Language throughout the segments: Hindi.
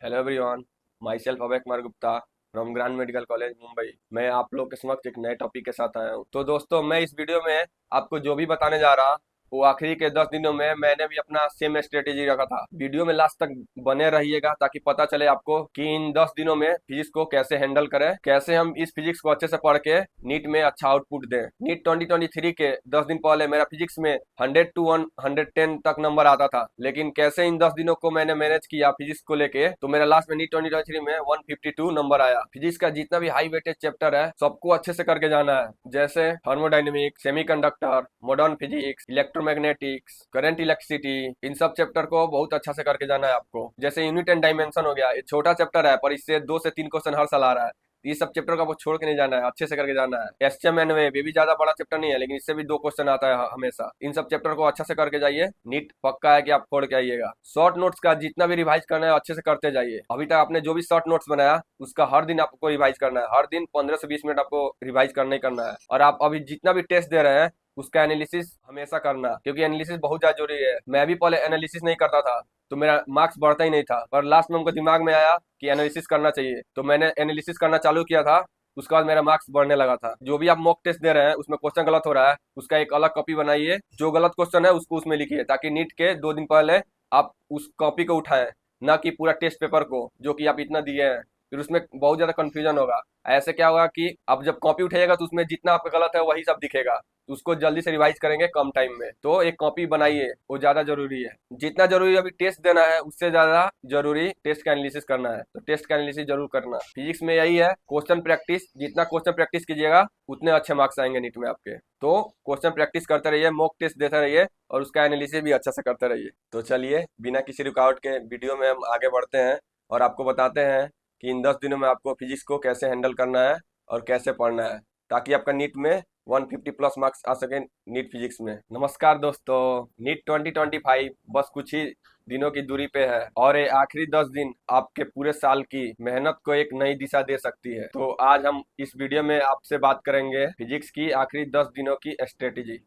Hello everyone, my self Abhay Kumar Gupta from grand medical college Mumbai. मैं आप लोग के समक्ष एक नए टॉपिक के साथ आया हूँ। तो दोस्तों, मैं इस वीडियो में आपको जो भी बताने जा रहा, वो आखिरी के 10 दिनों में मैंने भी अपना सेम स्ट्रेटेजी रखा था। वीडियो में लास्ट तक बने रहिएगा ताकि पता चले आपको कि इन 10 दिनों में फिजिक्स को कैसे हैंडल करें, कैसे हम इस फिजिक्स को अच्छे से पढ़ के नीट में अच्छा आउटपुट दें। नीट 2023 के 10 दिन पहले मेरा फिजिक्स में 100 to 110 तक नंबर आता था, लेकिन कैसे इन 10 दिनों को मैंने मैनेज किया फिजिक्स को लेके, तो मेरा लास्ट में नीट 2023 में 152 नंबर आया। फिजिक्स का जितना भी हाई वेटेज चैप्टर है सबको अच्छे से करके जाना है, जैसे thermodynamics, semiconductor, modern physics, electromagnetics, current electricity. इन सब चैप्टर को बहुत अच्छा से करके जाना है आपको। जैसे यूनिट एंड डायमेंशन हो गया, ये छोटा चैप्टर है पर इससे 2 से 3 क्वेश्चन हर साल आ रहा है। ये सब चैप्टर को आपको छोड़ के नहीं जाना है, अच्छे से करके जाना है। एसएम एंड वेव, ये भी ज्यादा बड़ा चैप्टर नहीं है, लेकिन इससे भी 2 क्वेश्चन आता है हमेशा। इन सब चैप्टर को अच्छा से करके जाइए, नीट पक्का है कि आप फोड़ के आइएगा। शॉर्ट नोट्स का जितना भी रिवाइज करना है अच्छे से करते जाइए। अभी तक आपने जो भी शॉर्ट नोट्स बनाया उसका हर दिन आपको रिवाइज करना है। हर दिन 15 से 20 मिनट आपको रिवाइज करना ही करना है। और आप अभी जितना भी टेस्ट दे रहे हैं उसका एनालिसिस हमेशा करना, क्योंकि एनालिसिस बहुत ज्यादा जरूरी है। मैं भी पहले एनालिसिस नहीं करता था तो मेरा मार्क्स बढ़ता ही नहीं था, पर लास्ट में हमको दिमाग में आया कि एनालिसिस करना चाहिए, तो मैंने एनालिसिस करना चालू किया था। उसके बाद मेरा मार्क्स बढ़ने लगा था। जो भी आप मॉक टेस्ट दे रहे हैं उसमें क्वेश्चन गलत हो रहा है, उसका एक अलग कॉपी बनाइए। जो गलत क्वेश्चन है उसको उसमें लिखिए, ताकि नीट के 2 दिन पहले आप उस कॉपी को उठाएं, ना कि पूरा टेस्ट पेपर को जो कि आप इतना दिए हैं। फिर उसमें बहुत ज्यादा कंफ्यूजन होगा। ऐसे क्या होगा कि आप जब कॉपी उठाइएगा तो उसमें जितना आपका गलत है वही सब दिखेगा, तो उसको जल्दी से रिवाइज करेंगे कम टाइम में। तो एक कॉपी बनाइए, वो ज्यादा जरूरी है। जितना जरूरी अभी टेस्ट देना है उससे ज्यादा जरूरी टेस्ट का एनालिसिस करना है, तो टेस्ट का एनालिसिस जरूर करना। फिजिक्स में यही है, क्वेश्चन प्रैक्टिस। जितना क्वेश्चन प्रैक्टिस कीजिएगा उतने अच्छे मार्क्स आएंगे नीट में आपके। तो क्वेश्चन प्रैक्टिस करते रहिए, मॉक टेस्ट देते रहिए और उसका एनालिसिस भी अच्छा से करते रहिए। तो चलिए, बिना किसी रुकावट के वीडियो में हम आगे बढ़ते हैं और आपको बताते हैं कि इन 10 दिनों में आपको फिजिक्स को कैसे हैंडल करना है और कैसे पढ़ना है, ताकि आपका नीट में 150 प्लस मार्क्स आ सके नीट फिजिक्स में। नमस्कार दोस्तों, नीट 2025 बस कुछ ही दिनों की दूरी पे है और ये आखिरी 10 दिन आपके पूरे साल की मेहनत को एक नई दिशा दे सकती है। तो आज हम इस वीडियो में आपसे बात करेंगे फिजिक्स की आखिरी 10 दिनों की स्ट्रेटेजी,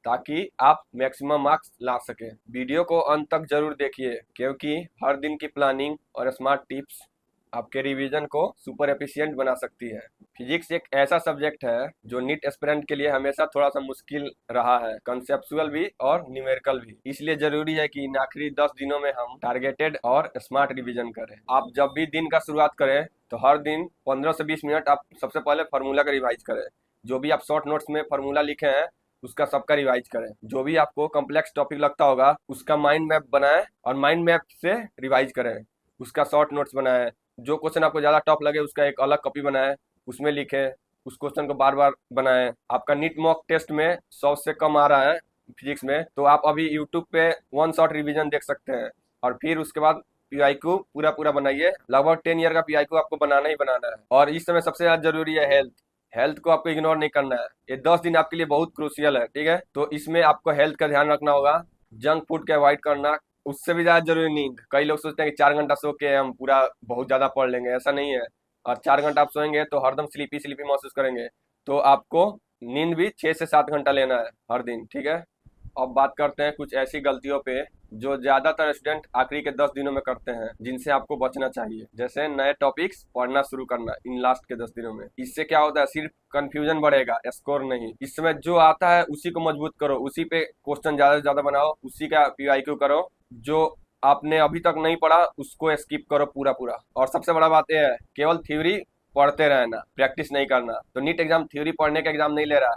ताकि आप मैक्सिमम मार्क्स ला सके। वीडियो को अंत तक जरूर देखिए, क्योंकि हर दिन की प्लानिंग और स्मार्ट टिप्स आपके रिवीजन को सुपर एफिशिएंट बना सकती है। फिजिक्स एक ऐसा सब्जेक्ट है जो नीट एस्पिरेंट के लिए हमेशा थोड़ा सा मुश्किल रहा है, कंसेप्चुअल भी और न्यूमेरिकल भी। इसलिए जरूरी है कि इन आखिरी 10 दिनों में हम टारगेटेड और स्मार्ट रिवीजन करें। आप जब भी दिन का शुरुआत करें तो हर दिन 15 से 20 मिनट आप सबसे पहले फार्मूला का रिवाइज करें। जो भी आप शॉर्ट नोट्स में फार्मूला लिखे हैं उसका सबका रिवाइज करें। जो भी आपको कॉम्प्लेक्स टॉपिक लगता होगा उसका माइंड मैप बनाएं और माइंड मैप से रिवाइज करें। उसका शॉर्ट नोट्स बनाएं। जो क्वेश्चन आपको ज़्यादा टफ लगे उसका एक अलग कॉपी बनाएं, उसमें लिखें। उस क्वेश्चन को बार बार बनाएं। आपका नीट मॉक टेस्ट में 100 से कम आ रहा है फिजिक्स में, तो आप अभी यूट्यूब पे वन शॉट रिवीजन देख सकते हैं। और फिर उसके बाद पीआईक्यू पूरा पूरा बनाइए। लगभग 10 ईयर का पीआईक्यू आपको बनाना ही बनाना है। और इस समय सबसे ज़्यादा जरूरी है हेल्थ। हेल्थ को आपको इग्नोर नहीं करना है। ये 10 दिन आपके लिए बहुत क्रूशियल है, ठीक है। तो इसमें आपको हेल्थ का ध्यान रखना होगा। जंक फूड का अवॉइड करना। उससे भी ज्यादा जरूरी नींद। कई लोग सोचते हैं कि 4 घंटा सो के हम पूरा बहुत ज्यादा पढ़ लेंगे, ऐसा नहीं है। और 4 घंटा आप सोएंगे तो हरदम स्लीपी स्लीपी महसूस करेंगे। तो आपको नींद भी 6 से 7 घंटा लेना है हर दिन, ठीक है। अब बात करते हैं कुछ ऐसी गलतियों पे जो ज्यादातर स्टूडेंट आखिरी के 10 दिनों में करते हैं, जिनसे आपको बचना चाहिए। जैसे नए टॉपिक्स पढ़ना शुरू करना इन लास्ट के 10 दिनों में। इससे क्या होता है, सिर्फ कंफ्यूजन बढ़ेगा, स्कोर नहीं। इस समय जो आता है उसी को मजबूत करो, उसी पे क्वेश्चन ज्यादा से ज्यादा बनाओ, उसी का पीआईक्यू करो। जो आपने अभी तक नहीं पढ़ा उसको स्किप करो पूरा पूरा। और सबसे बड़ा बात यह है, केवल थ्योरी पढ़ते रहना, प्रैक्टिस नहीं करना। तो नीट एग्जाम थ्योरी पढ़ने का एग्जाम नहीं ले रहा,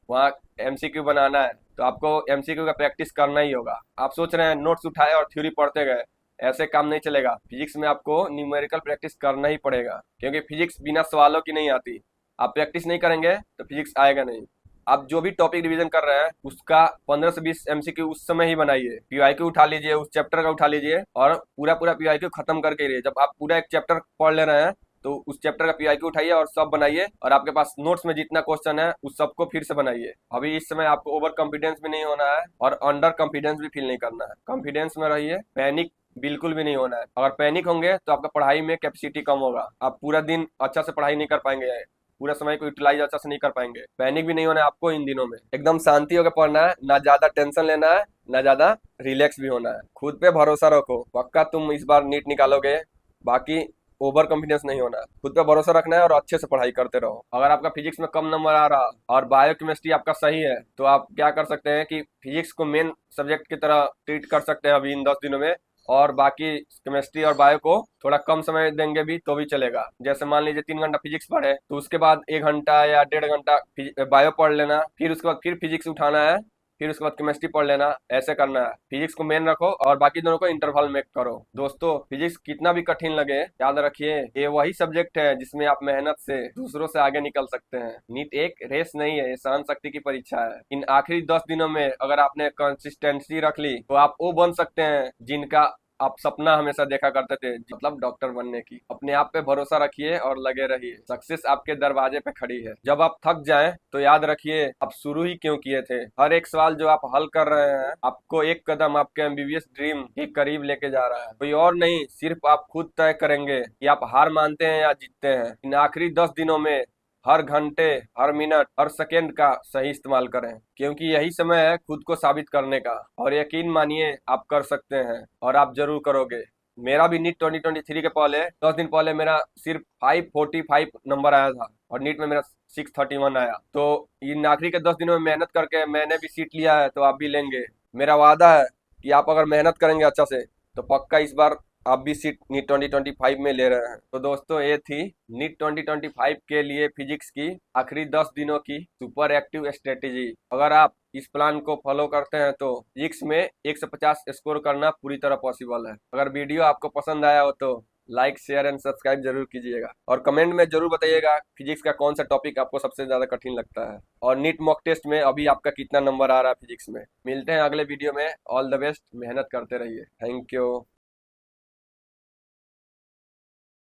वहाँ एमसीक्यू बनाना है। तो आपको एमसीक्यू का प्रैक्टिस करना ही होगा। आप सोच रहे हैं नोट्स उठाए और थ्योरी पढ़ते गए, ऐसे काम नहीं चलेगा। फिजिक्स में आपको न्यूमेरिकल प्रैक्टिस करना ही पड़ेगा, क्योंकि फिजिक्स बिना सवालों की नहीं आती। आप प्रैक्टिस नहीं करेंगे तो फिजिक्स आएगा नहीं। आप जो भी टॉपिक रिवीजन कर रहे हैं उसका 15 से 20 एमसीक्यू उस समय ही बनाइए। पीवाईक्यू उठा लीजिए, उस चैप्टर का उठा लीजिए और पूरा पूरा पीवाईक्यू खत्म करके रहिए। जब आप पूरा एक चैप्टर पढ़ ले रहे हैं तो उस चैप्टर का पीआईक्यू उठाइए और सब बनाइए। और आपके पास नोट्स में जितना क्वेश्चन है उस सबको फिर से बनाइए। अभी इस समय आपको ओवर कॉन्फिडेंस भी नहीं होना है और अंडर कॉन्फिडेंस भी फील नहीं करना है। कॉन्फिडेंस में रहिए, पैनिक बिल्कुल भी नहीं होना है। अगर पैनिक होंगे तो आपका पढ़ाई में कैपेसिटी कम होगा, आप पूरा दिन अच्छा से पढ़ाई नहीं कर पाएंगे, पूरा समय को यूटिलाइज अच्छा से नहीं कर पाएंगे। पैनिक भी नहीं होना है आपको इन दिनों में। एकदम शांति होकर पढ़ना है, ना ज्यादा टेंशन लेना है, ना ज्यादा रिलैक्स भी होना है। खुद पे भरोसा रखो, पक्का तुम इस बार नीट निकालोगे। बाकी ओवर कॉन्फिडेंस नहीं होना है, खुद पे भरोसा रखना है और अच्छे से पढ़ाई करते रहो। अगर आपका फिजिक्स में कम नंबर आ रहा और बायो केमिस्ट्री आपका सही है तो आप क्या कर सकते हैं कि फिजिक्स को मेन सब्जेक्ट की तरह ट्रीट कर सकते हैं अभी इन 10 दिनों में, और बाकी केमिस्ट्री और बायो को थोड़ा कम समय देंगे भी तो भी चलेगा। जैसे मान लीजिए 3 घंटा फिजिक्स पढ़े तो उसके बाद 1 घंटा या 1.5 घंटा बायो पढ़ लेना, फिर उसके बाद फिर फिजिक्स उठाना है, फिर उसके बाद केमिस्ट्री पढ़ लेना। ऐसे करना है, फिजिक्स को मेन रखो और बाकी दोनों को इंटरवल में करो। दोस्तों फिजिक्स कितना भी कठिन लगे, याद रखिए ये वही सब्जेक्ट है जिसमें आप मेहनत से दूसरों से आगे निकल सकते हैं। नीट एक रेस नहीं है, ये सहन शक्ति की परीक्षा है। इन आखिरी 10 दिनों में अगर आपने कंसिस्टेंसी रख ली तो आप वो बन सकते हैं जिनका आप सपना हमेशा देखा करते थे, मतलब डॉक्टर बनने की। अपने आप पे भरोसा रखिए और लगे रहिए, सक्सेस आपके दरवाजे पे खड़ी है। जब आप थक जाएं तो याद रखिए आप शुरू ही क्यों किए थे। हर एक सवाल जो आप हल कर रहे हैं आपको एक कदम आपके एमबीबीएस ड्रीम के करीब लेके जा रहा है, कोई और नहीं, सिर्फ आप खुद तय करेंगे कि आप हार मानते हैं या जीतते हैं। इन आखिरी 10 दिनों में हर घंटे, हर मिनट, हर सेकेंड का सही इस्तेमाल करें, क्योंकि यही समय है खुद को साबित करने का। और यकीन मानिए आप कर सकते हैं और आप जरूर करोगे। मेरा भी नीट 2023 के पहले 10 दिन पहले मेरा सिर्फ 545 नंबर आया था और नीट में मेरा 631 आया। तो इन आखिरी के 10 दिनों में मेहनत करके मैंने भी सीट लिया है, तो आप भी लेंगे। मेरा वादा है कि आप अगर मेहनत करेंगे अच्छा से तो पक्का इस बार आप भी सीट नीट 2025 में ले रहे हैं। तो दोस्तों ये थी नीट 2025 के लिए फिजिक्स की आखिरी 10 दिनों की सुपर एक्टिव स्ट्रेटेजी। अगर आप इस प्लान को फॉलो करते हैं तो फिजिक्स में 150 स्कोर करना पूरी तरह पॉसिबल है। अगर वीडियो आपको पसंद आया हो तो लाइक शेयर एंड सब्सक्राइब जरूर कीजिएगा और कमेंट में जरूर बताइएगा फिजिक्स का कौन सा टॉपिक आपको सबसे ज्यादा कठिन लगता है और नीट मॉक टेस्ट में अभी आपका कितना नंबर आ रहा है फिजिक्स में। मिलते हैं अगले वीडियो में। ऑल द बेस्ट, मेहनत करते रहिए। Thank you.